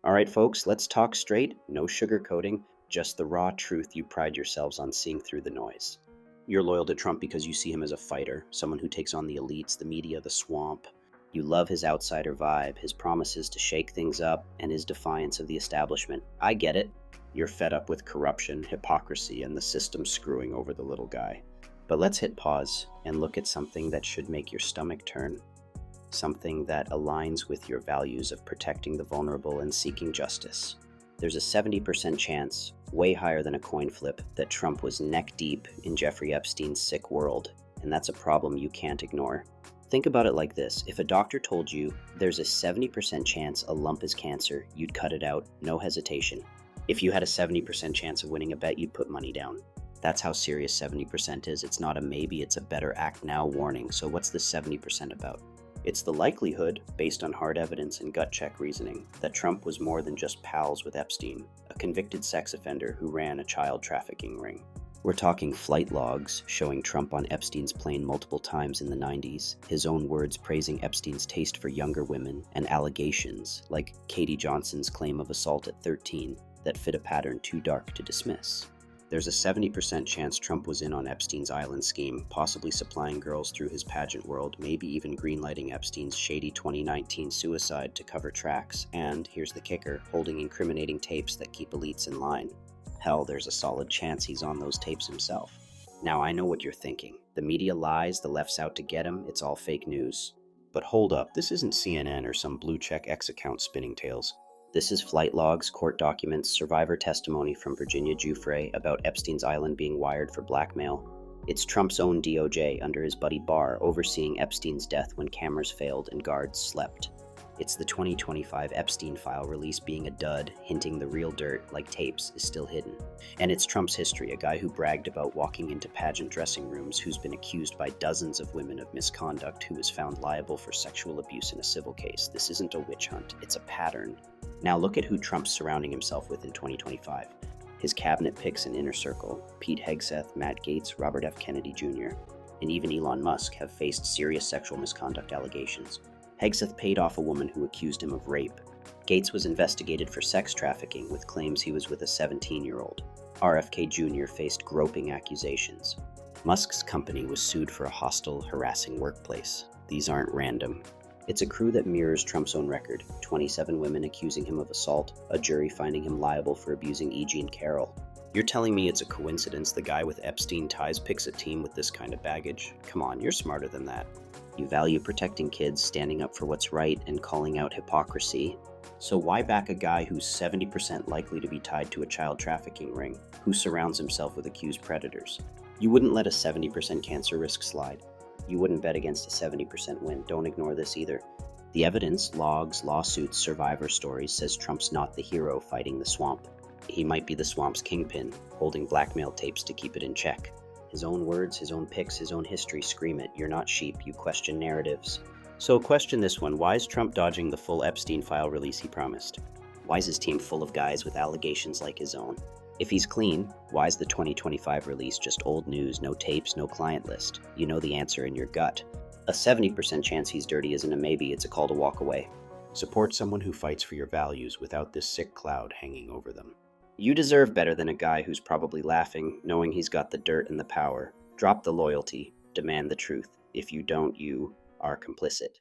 All right, folks, let's talk straight, no sugarcoating, just the raw truth you pride yourselves on seeing through the noise. You're loyal to Trump because you see him as a fighter, someone who takes on the elites, the media, the swamp. You love his outsider vibe, his promises to shake things up, and his defiance of the establishment. I get it. You're fed up with corruption, hypocrisy, and the system screwing over the little guy. But let's hit pause and look at something that should make your stomach turn, something that aligns with your values of protecting the vulnerable and seeking justice. There's a 70% chance, way higher than a coin flip, that Trump was neck deep in Jeffrey Epstein's sick world, and that's a problem you can't ignore. Think about it like this. If a doctor told you there's a 70% chance a lump is cancer, you'd cut it out, no hesitation. If you had a 70% chance of winning a bet, you'd put money down. That's how serious 70% is. It's not a maybe, it's a better act now warning. So what's the 70% about? It's the likelihood, based on hard evidence and gut check reasoning, that Trump was more than just pals with Epstein, a convicted sex offender who ran a child trafficking ring. We're talking flight logs showing Trump on Epstein's plane multiple times in the 90s, his own words praising Epstein's taste for younger women, and allegations, like Katie Johnson's claim of assault at 13, that fit a pattern too dark to dismiss. There's a 70% chance Trump was in on Epstein's island scheme, possibly supplying girls through his pageant world, maybe even greenlighting Epstein's shady 2019 suicide to cover tracks, and, here's the kicker, holding incriminating tapes that keep elites in line. Hell, there's a solid chance he's on those tapes himself. Now, I know what you're thinking. The media lies, the left's out to get him, it's all fake news. But hold up, this isn't CNN or some blue check X account spinning tales. This is flight logs, court documents, survivor testimony from Virginia Giuffre about Epstein's island being wired for blackmail. It's Trump's own DOJ under his buddy Barr overseeing Epstein's death when cameras failed and guards slept. It's the 2025 Epstein file release being a dud, hinting the real dirt, like tapes, is still hidden. And it's Trump's history, a guy who bragged about walking into pageant dressing rooms, who's been accused by dozens of women of misconduct, who was found liable for sexual abuse in a civil case. This isn't a witch hunt, it's a pattern. Now look at who Trump's surrounding himself with in 2025. His cabinet picks an inner circle. Pete Hegseth, Matt Gaetz, Robert F. Kennedy Jr., and even Elon Musk have faced serious sexual misconduct allegations. Hegseth paid off a woman who accused him of rape. Gaetz was investigated for sex trafficking with claims he was with a 17-year-old. RFK Jr. faced groping accusations. Musk's company was sued for a hostile, harassing workplace. These aren't random. It's a crew that mirrors Trump's own record, 27 women accusing him of assault, a jury finding him liable for abusing E. Jean Carroll. You're telling me it's a coincidence the guy with Epstein ties picks a team with this kind of baggage? Come on, you're smarter than that. You value protecting kids, standing up for what's right, and calling out hypocrisy. So why back a guy who's 70% likely to be tied to a child trafficking ring, who surrounds himself with accused predators? You wouldn't let a 70% cancer risk slide. You wouldn't bet against a 70% win. Don't ignore this either. The evidence, logs, lawsuits, survivor stories says Trump's not the hero fighting the swamp. He might be the swamp's kingpin, holding blackmail tapes to keep it in check. His own words, his own picks, his own history scream it. You're not sheep, you question narratives. So question this one, why is Trump dodging the full Epstein file release he promised? Why is his team full of guys with allegations like his own? If he's clean, why is the 2025 release just old news, no tapes, no client list? You know the answer in your gut. A 70% chance he's dirty isn't a maybe, it's a call to walk away. Support someone who fights for your values without this sick cloud hanging over them. You deserve better than a guy who's probably laughing, knowing he's got the dirt and the power. Drop the loyalty, demand the truth. If you don't, you are complicit.